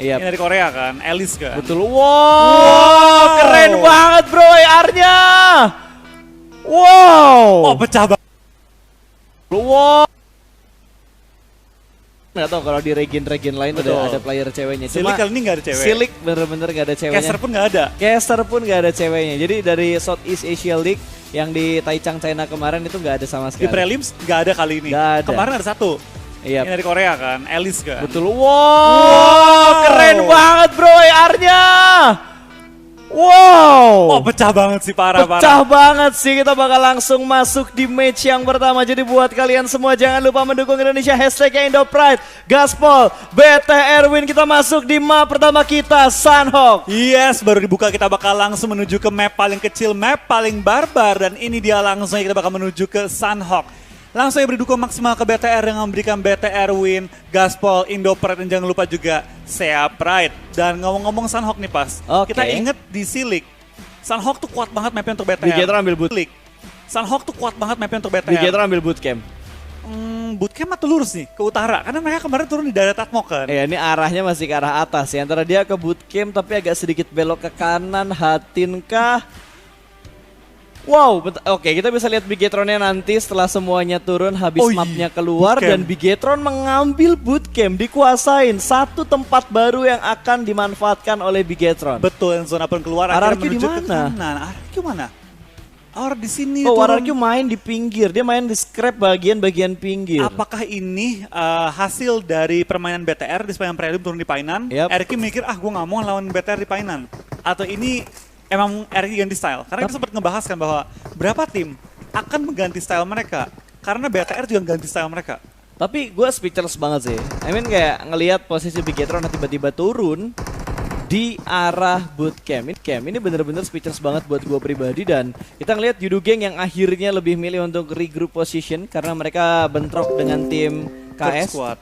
Yep. Ini dari Korea kan, Alice kan. Betul. Wow, keren banget bro AR-nya. Wow. Oh, pecah banget. Wow. Nggak tahu kalau di region lain ada player ceweknya. Silik kali ini nggak ada cewek. Silik bener-bener nggak ada ceweknya. Caster pun nggak ada. Caster pun nggak ada ceweknya. Jadi dari Southeast Asia League yang di Taichung China kemarin itu nggak ada sama sekali. Di prelims nggak ada kali ini. Nggak ada. Kemarin ada satu. Iya. Ini dari Korea kan, Alice kan. Betul. Wow, keren banget bro AR-nya. Wow. Oh, pecah banget sih, parah. Pecah banget sih, kita bakal langsung masuk di match yang pertama. Jadi buat kalian semua jangan lupa mendukung Indonesia, hashtagnya IndoPride, Gaspol, BTR Win. Kita masuk di map pertama kita, Sunhawk. Yes, baru dibuka kita bakal langsung menuju ke map paling kecil, map paling barbar. Dan ini dia langsung kita bakal menuju ke Sunhawk. Langsung berdukung maksimal ke BTR yang memberikan BTR Win, Gaspol, IndoPride, dan jangan lupa juga SEA Pride. Dan ngomong-ngomong Sunhawk nih pas, kita inget di Silik, Sunhawk tuh kuat banget mapnya untuk BTR. Bigetron ambil bootcamp. Sunhawk tuh kuat banget mapnya untuk BTR. Bigetron ambil bootcamp. Bootcamp atau lurus nih, ke utara. Karena mereka kemarin turun di daerah Tatmok kan. Iya, ini arahnya masih ke arah atas ya. Antara dia ke bootcamp tapi agak sedikit belok ke kanan, Hatinkah? Wow, oke, kita bisa lihat Bigetronnya nanti setelah semuanya turun habis mapnya keluar bootcamp. Dan Bigetron mengambil bootcamp, dikuasain satu tempat baru yang akan dimanfaatkan oleh Bigetron. Betul, yang zona pun keluar. RRQ di mana? RRQ mana? Di sini. Oh, RRQ main di pinggir, dia main di scrap bagian-bagian pinggir. Apakah ini hasil dari permainan BTR di sepanjang prelim turun di Painan? RRQ mikir, gue nggak mau lawan BTR di Painan. Atau ini emang RRQ ganti style? Karena kita sempat ngebahas kan bahwa berapa tim akan mengganti style mereka. Karena BTR juga ganti style mereka. Tapi gue speechless banget sih. I mean kayak ngelihat posisi Bigetron tiba-tiba turun di arah bootcamp. Ini bener-bener speechless banget buat gue pribadi. Dan kita ngelihat Yudu Gang yang akhirnya lebih milih untuk regroup position karena mereka bentrok dengan tim KS. Squad.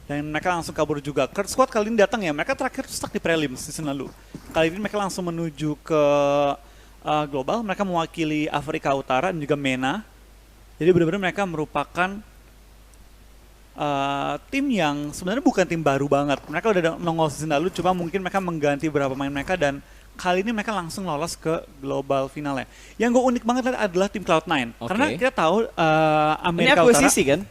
Dan mereka langsung kabur juga. Kurt Squad kali ini datang ya, mereka terakhir stuck di prelims season lalu. Kali ini mereka langsung menuju ke global, mereka mewakili Afrika Utara dan juga MENA. Jadi benar-benar mereka merupakan tim yang sebenarnya bukan tim baru banget. Mereka udah nongol season lalu, cuma mungkin mereka mengganti beberapa pemain mereka dan kali ini mereka langsung lolos ke global finalnya. Yang gue unik banget adalah tim Cloud9. Karena kita tahu Amerika Utara. Ini akuisisi kan?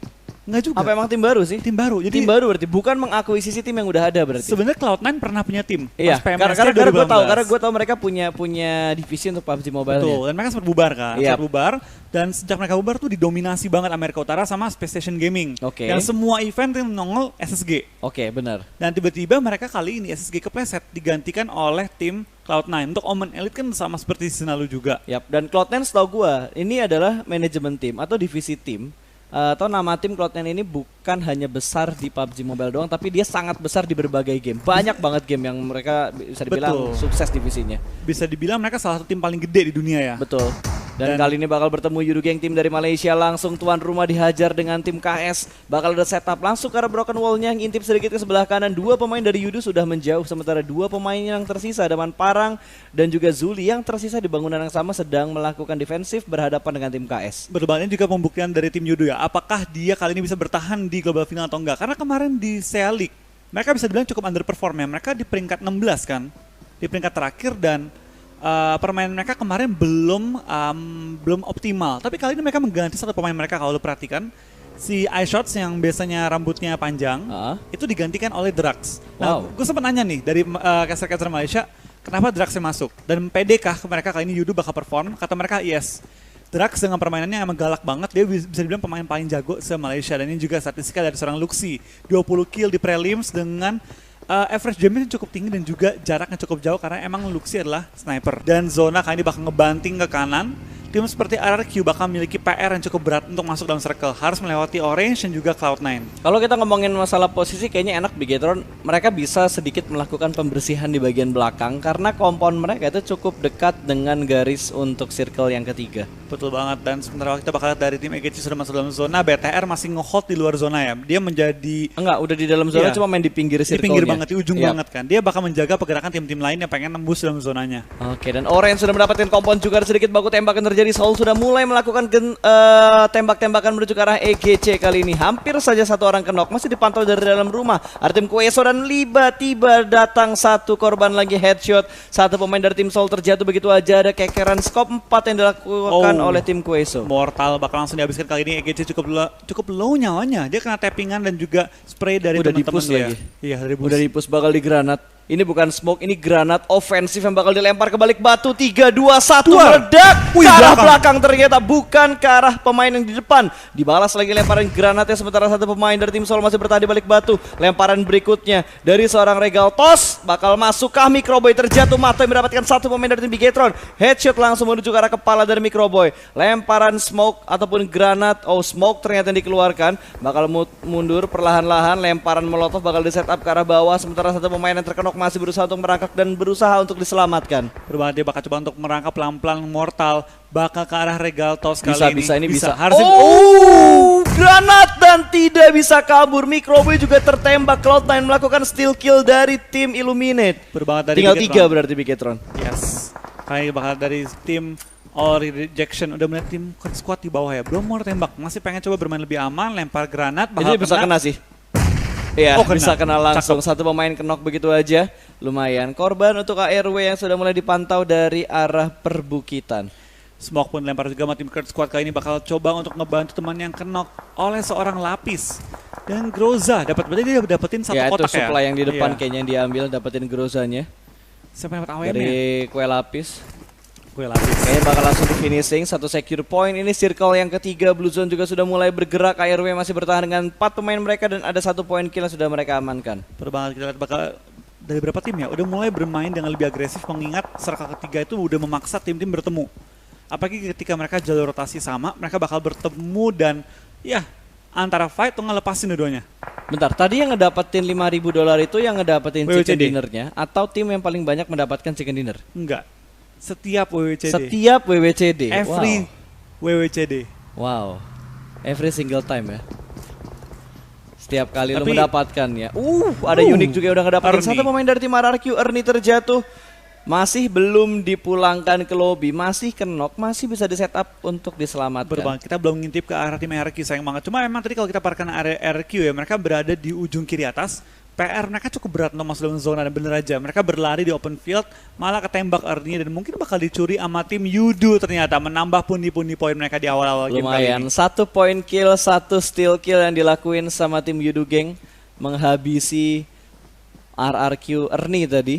Enggak juga. Apa emang tim baru sih? Tim baru. Jadi tim baru berarti bukan mengakuisisi tim yang udah ada berarti. Sebenarnya Cloud9 pernah punya tim. Iya. Karena gue tahu mereka punya divisi untuk PUBG Mobile. Betul. Dan mereka sempat bubar kan. Sempat bubar. Dan sejak mereka bubar tuh didominasi banget Amerika Utara sama Space Station Gaming. Yang semua event yang nongol SSG. Benar. Dan tiba-tiba mereka kali ini SSG kepleset digantikan oleh tim Cloud9. Untuk Omen Elite kan sama seperti season lalu juga. Yap. Dan Cloud9 setahu gue ini adalah manajemen tim atau divisi tim. Atau nama tim Cloud9 ini bukan hanya besar di PUBG Mobile doang, tapi dia sangat besar di berbagai game. Banyak banget game yang mereka bisa dibilang sukses divisinya. Bisa dibilang mereka salah satu tim paling gede di dunia ya. Betul. Dan kali ini bakal bertemu Yudu Gang tim dari Malaysia, langsung tuan rumah dihajar dengan tim KS. Bakal ada setup langsung ke arah broken wall-nya yang intip sedikit ke sebelah kanan. Dua pemain dari Yudu sudah menjauh, sementara dua pemain yang tersisa Daman Parang dan juga Zuli yang tersisa di bangunan yang sama sedang melakukan defensif berhadapan dengan tim KS. Berbanyak juga pembuktian dari tim Yudu ya. Apakah dia kali ini bisa bertahan di global final atau enggak? Karena kemarin di SEA League mereka bisa dibilang cukup underperform ya. Mereka di peringkat 16 kan, di peringkat terakhir dan permainan mereka kemarin belum optimal. Tapi kali ini mereka mengganti satu pemain mereka kalau lu perhatikan. Si iShots yang biasanya rambutnya panjang itu digantikan oleh Drax. Nah, gue sempat nanya nih dari caster-caster Malaysia, kenapa Draxnya masuk? Dan PDkah mereka kali ini Yudu bakal perform? Kata mereka yes. Drax dengan permainannya emang galak banget, dia bisa dibilang pemain paling jago se-Malaysia. Dan ini juga statistika dari seorang Luxi, 20 kill di prelims dengan average damage yang cukup tinggi dan juga jaraknya cukup jauh karena emang Luxi adalah sniper. Dan zona kali ini bakal ngebanting ke kanan. Tim seperti RRQ bakal memiliki PR yang cukup berat untuk masuk dalam circle. Harus melewati Orange dan juga Cloud9. Kalau kita ngomongin masalah posisi, kayaknya enak Bigetron. Mereka bisa sedikit melakukan pembersihan di bagian belakang karena kompon mereka itu cukup dekat dengan garis untuk circle yang ketiga. Betul banget. Dan sementara kita bakal lihat dari tim EGC sudah masuk dalam zona, BTR masih nge-hold di luar zona ya. Dia menjadi... Enggak, udah di dalam zona, cuma main di pinggir circle-nya. Di pinggir banget, di ujung banget kan. Dia bakal menjaga pergerakan tim-tim lain yang pengen nembus dalam zonanya. Oke, dan Orange sudah mendapatkan kompon juga, sedikit baku tembakan terjadi terjadi. Soul sudah mulai melakukan tembak-tembakan menuju ke arah EGC kali ini. Hampir saja satu orang kenok, masih dipantau dari dalam rumah. Ada tim Kueso dan tiba-tiba datang satu korban lagi, headshot. Satu pemain dari tim Soul terjatuh begitu aja. Ada kekeran scope 4 yang dilakukan oleh tim Kueso. Mortal bakal langsung dihabiskan kali ini. EGC cukup low nyawanya. Dia kena tappingan dan juga spray dari teman-teman dia. Iya, udah dipus bakal di granat. Ini bukan smoke, ini granat ofensif yang bakal dilempar ke balik batu. 3, 2, 1 meledak ke arah belakang, ternyata bukan ke arah pemain yang di depan. Dibalas lagi lemparan granatnya, sementara satu pemain dari tim Soul masih bertahan di balik batu. Lemparan berikutnya dari seorang Regal Toss bakal masukkah? Microboy terjatuh, Matoy mendapatkan satu pemain dari tim Bigetron. Headshot langsung menuju ke arah kepala dari Microboy. Lemparan smoke ataupun granat, smoke ternyata yang dikeluarkan. Bakal mundur perlahan-lahan, lemparan molotov bakal di setup ke arah bawah. Sementara satu pemain yang terkenok masih berusaha untuk merangkak dan berusaha untuk diselamatkan. Berbahaya, dia bakal coba untuk merangkap pelan-pelan. Mortal bakal ke arah Regal Toss kali ini. Bisa. Harusnya, granat dan tidak bisa kabur. Microboy juga tertembak. Cloud9 melakukan steal kill dari tim Illuminate. Berbahaya dari tinggal Bigetron. 3 berarti Bigetron. Yes. Kali bakal dari tim All Rejection. Udah melihat tim squad di bawah ya. Belum mau tembak. Masih pengen coba bermain lebih aman. Lempar granat. Ini bisa kena sih. Iya, bisa kena langsung. Cakep. Satu pemain kenok begitu aja. Lumayan. Korban untuk ARW yang sudah mulai dipantau dari arah perbukitan. Smoke pun lempar juga sama tim Kurt Squad kali ini bakal coba untuk ngebantu teman yang kenok oleh seorang lapis. Dan Groza berarti dia dapetin satu kotak ya. Itu supply yang di depan iya. kayaknya yang diambil, dapetin Grozanya. Siapa dapat AWM dari kue lapis. Kue lapis. Kayaknya bakal langsung di finishing, satu secure point. Ini circle yang ketiga, Blue Zone juga sudah mulai bergerak. ARW masih bertahan dengan 4 pemain mereka dan ada 1 poin kill yang sudah mereka amankan. Perbangan kita lihat bakal dari berapa tim ya? Udah mulai bermain dengan lebih agresif mengingat circle ketiga itu udah memaksa tim-tim bertemu. Apalagi ketika mereka jalur rotasi sama, mereka bakal bertemu dan ya antara fight atau ngelepasin dua-duanya. Bentar, tadi yang ngedapetin $5.000 itu yang ngedapetin chicken dinnernya atau tim yang paling banyak mendapatkan chicken dinner? Enggak. Setiap WWCD. Setiap WWCD. Every WWCD. Wow. Every single time ya. Setiap kali lo Tapi, mendapatkannya. Ada unik juga yang udah ngedapetin. Satu pemain dari tim RRQ, Ernie terjatuh. Masih belum dipulangkan ke lobby, masih kenok, masih bisa di setup untuk diselamatkan. Kita belum ngintip ke arah tim RRQ, sayang banget. Cuma emang tadi kalau kita parahkan RRQ ya, mereka berada di ujung kiri atas. PR mereka cukup berat untuk masuk dalam zona dan bener aja. Mereka berlari di open field, malah ketembak Ernie dan mungkin bakal dicuri sama tim Yudu ternyata. Menambah pundi-pundi poin mereka di awal-awal game kali ini. Lumayan, 1 point kill, 1 steal kill yang dilakuin sama tim Yudu Gang. Menghabisi RRQ Ernie tadi.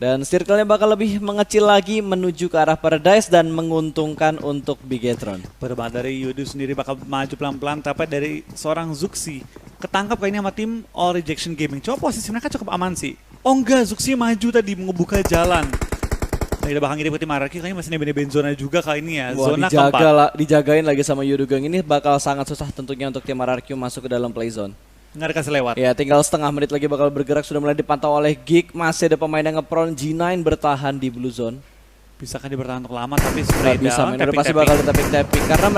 Dan circle-nya bakal lebih mengecil lagi menuju ke arah Paradise dan menguntungkan untuk Bigetron. Berbahaya dari Yudu sendiri bakal maju pelan-pelan, tapi dari seorang Zuxi ketangkap kayaknya sama tim All Rejection Gaming. Coba posisi mereka cukup aman sih. Oh enggak, Zuxi maju tadi membuka jalan. Nah, kita bakal ngirim ke tim RRQ, kayaknya masih nebeng zona juga kali ini ya. Wah, zona keempat. Dijagain lagi sama Yudu Gang. Ini bakal sangat susah tentunya untuk tim RRQ masuk ke dalam play zone. Nggak dikasih lewat. Ya, tinggal setengah menit lagi bakal bergerak. Sudah mulai dipantau oleh Geek. Masih ada pemain yang nge-prone. G9 bertahan di blue zone. Bisakah dia bertahan untuk lama, tapi spray bisa, down, udah pasti bakal di-tapping. Karena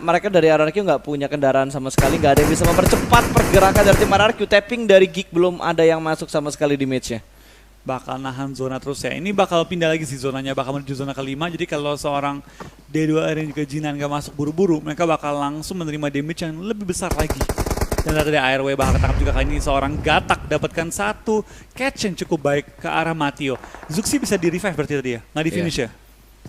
mereka dari RRQ nggak punya kendaraan sama sekali. Nggak ada yang bisa mempercepat pergerakan dari tim RRQ. Tapping dari Geek belum ada yang masuk sama sekali di match-nya. Bakal nahan zona terus ya. Ini bakal pindah lagi sih zonanya, bakal menuju zona kelima. Jadi kalau seorang D2R yang juga Jinan nggak masuk buru-buru, mereka bakal langsung menerima damage yang lebih besar lagi. Dan dari ARW bakal ketangkap juga kali ini seorang Gatak dapatkan satu catch yang cukup baik ke arah Matio. Zuxi bisa di revive berarti tadi ya, nggak di finish ya?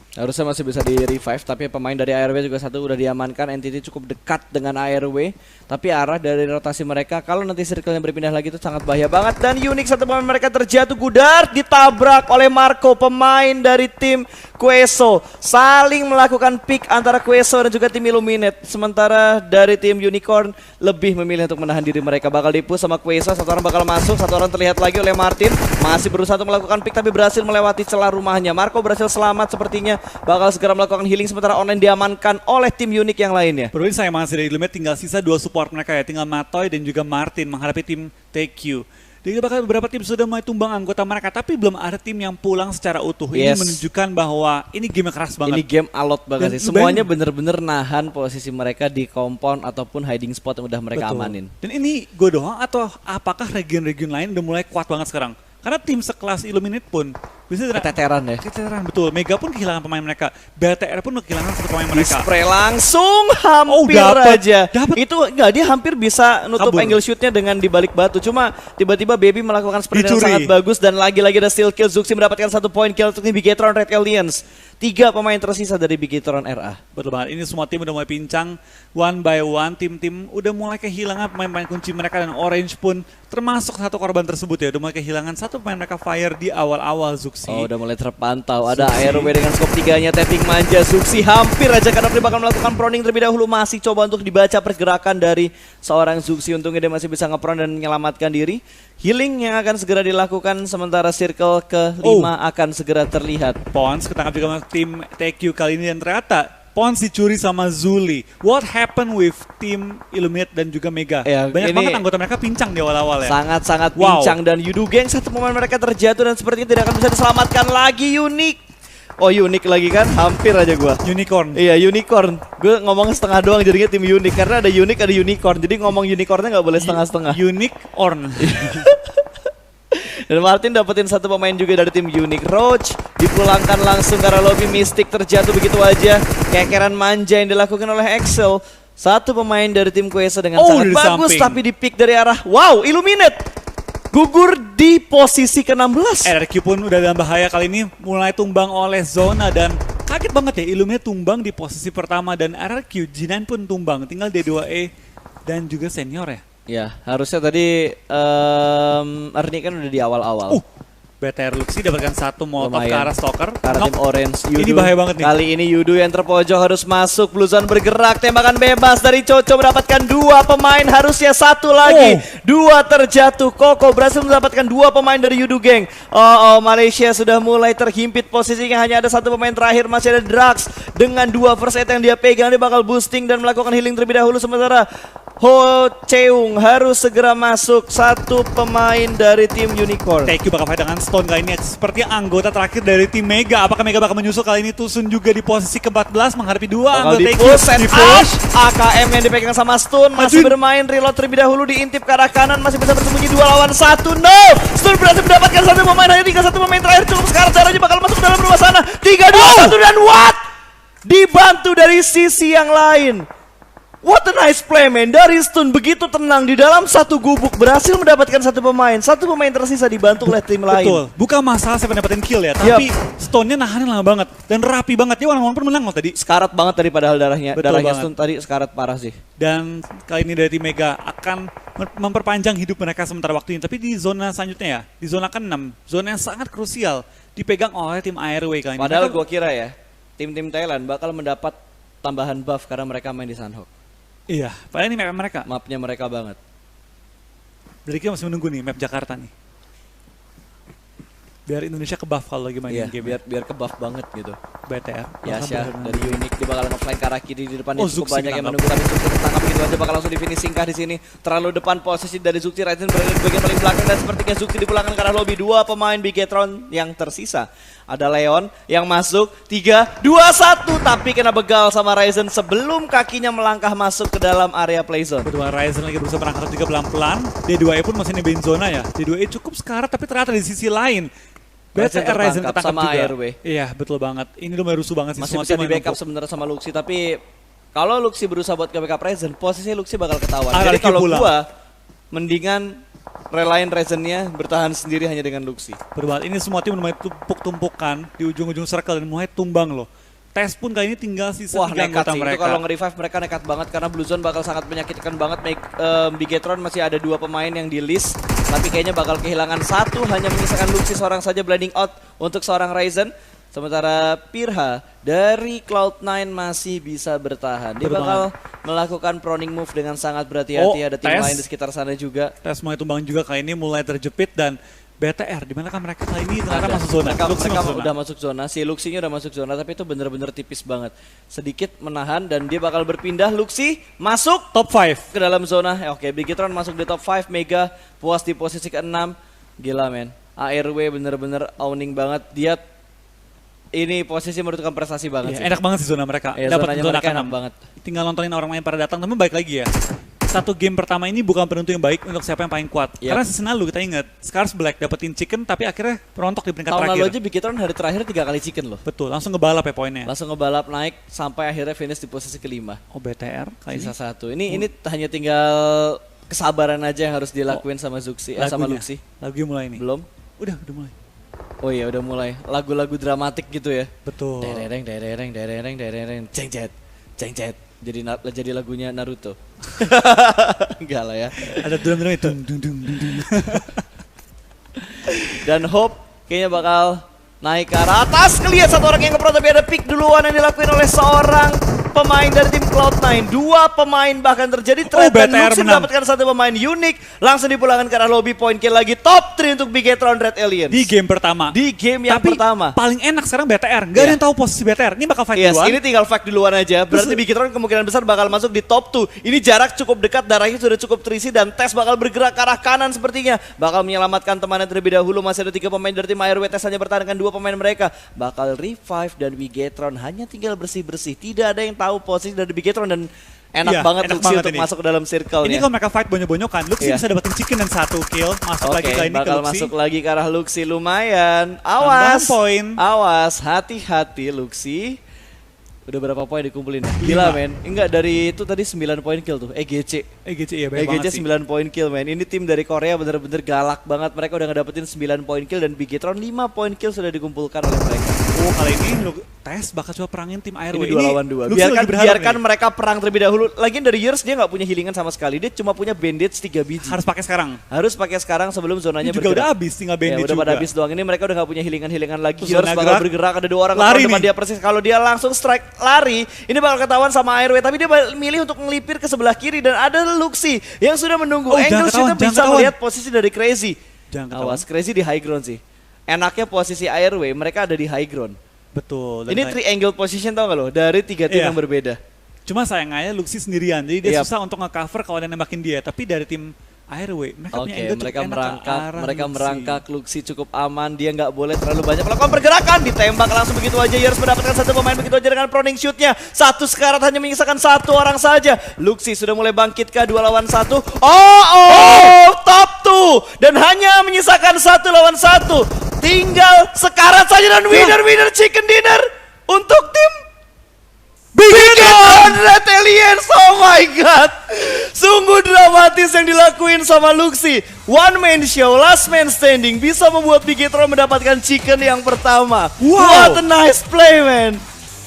Harusnya masih bisa di revive, tapi pemain dari ARW juga satu udah diamankan. Entity cukup dekat dengan ARW, tapi arah dari rotasi mereka kalau nanti circle-nya berpindah lagi itu sangat bahaya banget. Dan unik, satu pemain mereka terjatuh, Gudar ditabrak oleh Marco, pemain dari tim Kueso. Saling melakukan pick antara Kueso dan juga tim Illuminate. Sementara dari tim Unicorn lebih memilih untuk menahan diri mereka. Bakal dipush sama Kueso, satu orang bakal masuk, satu orang terlihat lagi oleh Martin. Masih berusaha untuk melakukan pick tapi berhasil melewati celah rumahnya. Marco berhasil selamat sepertinya. Bakal segera melakukan healing, sementara online diamankan oleh tim unik yang lainnya. Perlu saya masih dari Illuminate, tinggal sisa 2 support mereka ya, tinggal Matoy dan juga Martin menghadapi tim TQ. Jadi bakal beberapa tim sudah mulai tumbang anggota mereka, tapi belum ada tim yang pulang secara utuh. Ini menunjukkan bahwa ini game yang keras banget. Ini game alot banget sih. Semuanya bener-bener nahan posisi mereka di compound ataupun hiding spot yang udah mereka amanin. Dan ini gue doang atau apakah region-region lain udah mulai kuat banget sekarang? Karena tim sekelas Illuminate pun Bisa keteteran ya. Keteteran, betul. Mega pun kehilangan pemain mereka. BTR pun kehilangan satu pemain Di mereka. spray langsung hampir aja. Itu enggak, dia hampir bisa nutup Kabur. angle shootnya dengan dibalik batu. Cuma tiba-tiba Baby melakukan spray yang Dicuri. sangat bagus dan lagi-lagi ada steal kill. Zuxi mendapatkan 1 poin kill untuk tim Bigetron Red Aliens. 3 pemain tersisa dari Bigetron RA. Betul banget. Ini semua tim udah mulai pincang one by one. Tim-tim udah mulai kehilangan pemain-pemain kunci mereka dan Orange pun termasuk satu korban tersebut ya. Udah mulai kehilangan satu pemain mereka Fire di awal-awal Zuxi. Oh, udah mulai terpantau. Ada ARW dengan skop 3-nya tapping manja. Zuxi hampir aja karena dia bakal melakukan proning terlebih dahulu. Masih coba untuk dibaca pergerakan dari seorang Zuxi. Untungnya dia masih bisa ngepron dan menyelamatkan diri. Healing yang akan segera dilakukan sementara circle ke-5 akan segera terlihat. Pons ketangkap juga sama tim TQ kali ini dan ternyata Pons dicuri sama Zuli. What happened with tim Illuminate dan juga Mega? Ya, Banyak ini banget anggota mereka pincang di awal-awal ya. sangat-sangat Wow. pincang dan Yudu Gang satu pemain mereka terjatuh dan sepertinya tidak akan bisa diselamatkan lagi. Unik. Oh, unik lagi kan? Hampir aja gua. Unicorn. Iya, unicorn. Gue ngomong setengah doang jadinya tim unik karena ada unik ada unicorn. Jadi ngomong unicornnya nggak boleh setengah-setengah. Unicorn. Dan Martin dapetin satu pemain juga dari tim Unique. Roach dipulangkan langsung karena lobby Mystic terjatuh begitu aja. Kekeran manja yang dilakukan oleh Excel. Satu pemain dari tim Quesa dengan sangat dari bagus samping. tapi di pick dari arah wow, Illuminate. Gugur di posisi ke-16. RRQ pun udah dalam bahaya kali ini mulai tumbang oleh Zona dan kaget banget ya Illuminate tumbang di posisi pertama dan RRQ G9 pun tumbang. Tinggal D2E dan juga senior ya. Ya, harusnya tadi Ernie kan udah di awal-awal. BTR Luxi dapatkan satu molotov ke Lumayan. arah Stalker. Karena tim Orange Yudu. Ini bahaya banget nih. Kali ini Yudu yang terpojok harus masuk. Bluzon bergerak, tembakan bebas dari Coco mendapatkan 2 pemain, harusnya 1 lagi. 2 terjatuh. Koko berhasil mendapatkan 2 pemain dari Yudu Gang. Malaysia sudah mulai terhimpit posisinya, hanya ada 1 pemain terakhir, masih ada Drax dengan 2 first aid yang dia pegang. Dia bakal boosting dan melakukan healing terlebih dahulu sementara Ho Cheung harus segera masuk, 1 pemain dari tim Unicorn. TQ bakal fight dengan Stone kali ini seperti anggota terakhir dari tim Mega. Apakah Mega bakal menyusul kali ini? Tusun juga di posisi ke-14 menghadapi 2 anggota TQ. Di-push, AKM yang dipegang sama Stun masih bermain, reload terlebih dahulu, diintip ke arah kanan, masih bisa bersembunyi 2 lawan 1. No! Stun berhasil mendapatkan 1 pemain, hanya tinggal 1 pemain terakhir, cukup sekarang caranya bakal masuk ke dalam rumah sana. 3, 2, 1 dan what? Dibantu dari sisi yang lain. What a nice play, man. Dari Stun begitu tenang di dalam satu gubuk berhasil mendapatkan 1 pemain. 1 pemain tersisa dibantu oleh tim lain. Betul, bukan masalah siapa dapetin kill ya, tapi Stone-nya nahannya lama banget dan rapi banget. Dia orang-orang pun menang loh tadi. Sekarat banget tadi padahal darahnya. Betul Darahnya banget. Stun tadi sekarat parah sih. Dan kali ini dari tim Mega akan memperpanjang hidup mereka sementara waktu ini. Tapi di zona selanjutnya ya, di zona ke-6, zona yang sangat krusial dipegang oleh tim ARW kali ini. Padahal Mereka- gue kira ya, tim-tim Thailand bakal mendapat tambahan buff karena mereka main di Sunhawk. Iya, padahal ini map mereka. Mapnya mereka banget. Dari kita masih menunggu nih map Jakarta nih. Biar Indonesia ke buff kalau lagi main Iya, game biar ke buff banget gitu. BTR. Ya, Syah dari Unique dia bakal nge-flank ke arah kiri di depannya Oh, cukup Zuxi banyak yang ketangkap. menunggu tapi Zuxi tertangkap gitu aja bakal langsung di finishing kah di sini. Terlalu depan posisi dari Zuxi, Ryzen berada di bagian paling belakang dan sepertinya Zuxi dipulangkan ke arah lobby. 2 pemain Bigetron yang tersisa. Ada Leon yang masuk 3, 2, 1 tapi kena begal sama Ryzen sebelum kakinya melangkah masuk ke dalam area play zone. Kedua Ryzen lagi berusaha berangkat juga pelan-pelan. D2E pun masih nebein zona ya. D2E cukup sekarat tapi ternyata di sisi lain Ryzen BTR Ryzen tertangkap ketangkap sama juga. ARW. Iya, betul banget. Ini lumayan rusuh banget sih. Masih semua bisa tim di backup menumpuk. sebenarnya sama Luxi, tapi kalau Luxi berusaha buat ke backup Ryzen, posisi Luxi bakal ketahuan. Ah, Jadi Luxi kalau pulang. gua mendingan relain Ryzennya bertahan sendiri hanya dengan Luxi. Berbuat ini semua tim mulai tumpuk-tumpukan di ujung-ujung circle dan mulai tumbang loh. Tes pun kali ini tinggal sisa Wah, 3 nekat anggota sih. mereka. Itu kalau nge-revive mereka nekat banget karena Blue Zone bakal sangat menyakitkan banget. Bigetron masih ada 2 pemain yang di list, tapi kayaknya bakal kehilangan 1, hanya menyisakan Luxi seorang saja blinding out untuk seorang Ryzen. Sementara Pirha dari Cloud9 masih bisa bertahan. Dia bakal melakukan proning move dengan sangat berhati-hati. Ada tim Tes. lain di sekitar sana juga. Tes mulai tumbang juga kali ini mulai terjepit dan BTR di mana kan mereka kali ini ternyata Ada. masuk zona. Mereka, Luxi mereka masuk zona. udah masuk zona. Si Luxinya udah masuk zona, tapi itu bener-bener tipis banget. Sedikit menahan dan dia bakal berpindah. Luxi masuk Top 5. ke dalam zona. Oke, Bigetron masuk di top 5. Mega puas di posisi ke-6. Gila, men. ARW bener-bener owning banget. Dia ini posisi menentukan prestasi banget Iya, sih. enak banget sih zona mereka. Iya, Dapat zonanya zona mereka ke-6. enak banget. Tinggal nontonin orang lain pada datang, tapi baik lagi ya. satu game pertama ini bukan penentu yang baik untuk siapa yang paling kuat. Yap. Karena season lalu kita ingat, Scars Black dapetin chicken tapi akhirnya rontok di peringkat Tahun terakhir. lalu aja Bigetron hari terakhir 3 kali chicken loh. Betul, langsung ngebalap ya poinnya. Langsung ngebalap naik sampai akhirnya finish di posisi kelima. Oh BTR kali Sisa ini. 1. Ini hanya tinggal kesabaran aja yang harus dilakuin sama Zuxi, sama Lagunya. Luxi. Lagu mulai nih. Belum? Udah mulai. Oh iya udah mulai. Lagu-lagu dramatik gitu ya. Betul. Dereng, cengcet, cengcet. Jadi lagunya Naruto. Enggak lah ya. Ada drum itu. Dung, dung, dung, dung. Dan Hope kayaknya bakal naik ke arah atas. Ngelihat satu orang yang nge-pro tapi ada pick duluan yang dilakuin oleh seorang pemain dari tim Cloud9. 2 pemain bahkan terjadi trade dan BTR Luxi menang. mendapatkan 1 pemain unik. Langsung dipulangkan ke arah lobby, point kill lagi. Top 3 untuk Bigetron Red Aliens. Di game pertama. Di game yang Tapi pertama. paling enak sekarang BTR. Gak ada Iya. yang tahu posisi BTR. Ini bakal fight Yes, duluan. ini tinggal fight duluan aja. Berarti Bigetron kemungkinan besar bakal masuk di top 2. Ini jarak cukup dekat, darahnya sudah cukup terisi dan Tes bakal bergerak ke arah kanan sepertinya. Bakal menyelamatkan temannya terlebih dahulu. Masih ada 3 pemain dari tim ARW. Tes hanya bertahan dengan 2 pemain mereka. Bakal revive dan Bigetron hanya tinggal bersih-bersih. Tidak ada yang tahu posisi dari Bigetron dan enak Iya, banget enak Luxi banget untuk ini. masuk ke dalam circle. Ini kalau mereka fight bonyo-bonyokan, Luxi Iya. bisa dapetin chicken dan 1 kill. Masuk lagi Oke, ke ini ke bakal Luxi. masuk lagi ke arah Luxi lumayan. Tambahan Awas, poin. awas, hati-hati Luxi. Udah berapa poin dikumpulin? Gila 5. men. Enggak, dari itu tadi 9 poin kill tuh. EGC. EGC iya banyak banget EGC sih. 9 poin kill men. Ini tim dari Korea bener-bener galak banget. Mereka udah ngedapetin 9 poin kill dan Bigetron 5 poin kill sudah dikumpulkan oleh mereka. Oh kali ini Tes bakal coba perangin tim ARW. Ini 2 lawan 2. Luxi Biarkan lagi berharap biarkan nih. mereka perang terlebih dahulu. Lagian dari Years dia nggak punya healingan sama sekali. Dia cuma punya bandage 3 biji. Harus pakai sekarang. Harus pakai sekarang sebelum zonanya Ini juga bergerak. udah habis, tinggal Ya, bandit udah juga. pada habis doang. Ini mereka udah gak punya healingan lagi. Terus Yours zona bakal gerak. bergerak, ada 2 orang Lari depan nih. dia persis. Kalau dia langsung strike lari, ini bakal ketahuan sama ARW. Tapi dia milih untuk ngelipir ke sebelah kiri dan ada Luxi yang sudah menunggu. Oh, jangan Angle shootnya ketahuan, jangan bisa ketahuan. melihat posisi dari Crazy. Jangan Awas, Crazy di high ground sih. Enaknya posisi ARW, mereka ada di high ground. Betul. Dan Ini triangle position tau gak lo? Dari 3 tim Iya. yang berbeda. Cuma sayang aja Luxi sendirian, jadi dia Yap. susah untuk nge-cover kalau ada yang nembakin dia. Tapi dari tim ARW, mereka punya Oke, angle mereka cukup enak ke merangkak, arah mereka Luxi. merangkak. Luxi cukup aman, dia nggak boleh terlalu banyak melakukan pergerakan. Ditembak langsung begitu aja. Years mendapatkan 1 pemain begitu aja dengan proning shootnya. 1 sekarat hanya menyisakan 1 orang saja. Luxi sudah mulai bangkit ke 2 lawan 1. Top 2 dan hanya menyisakan 1 lawan 1. Tinggal sekarat saja dan winner chicken dinner untuk tim Bigetron Red Aliens. Oh my god. Sungguh dramatis yang dilakuin sama Luxi. One man show, last man standing bisa membuat Bigetron mendapatkan chicken yang pertama. Wow. What a nice play man.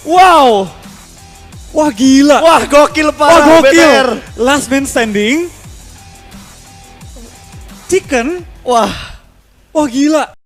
Wow. Wah gila. Wah gokil Wah parah BTR. gokil. Last man standing. Chicken. Wah. Wah gila.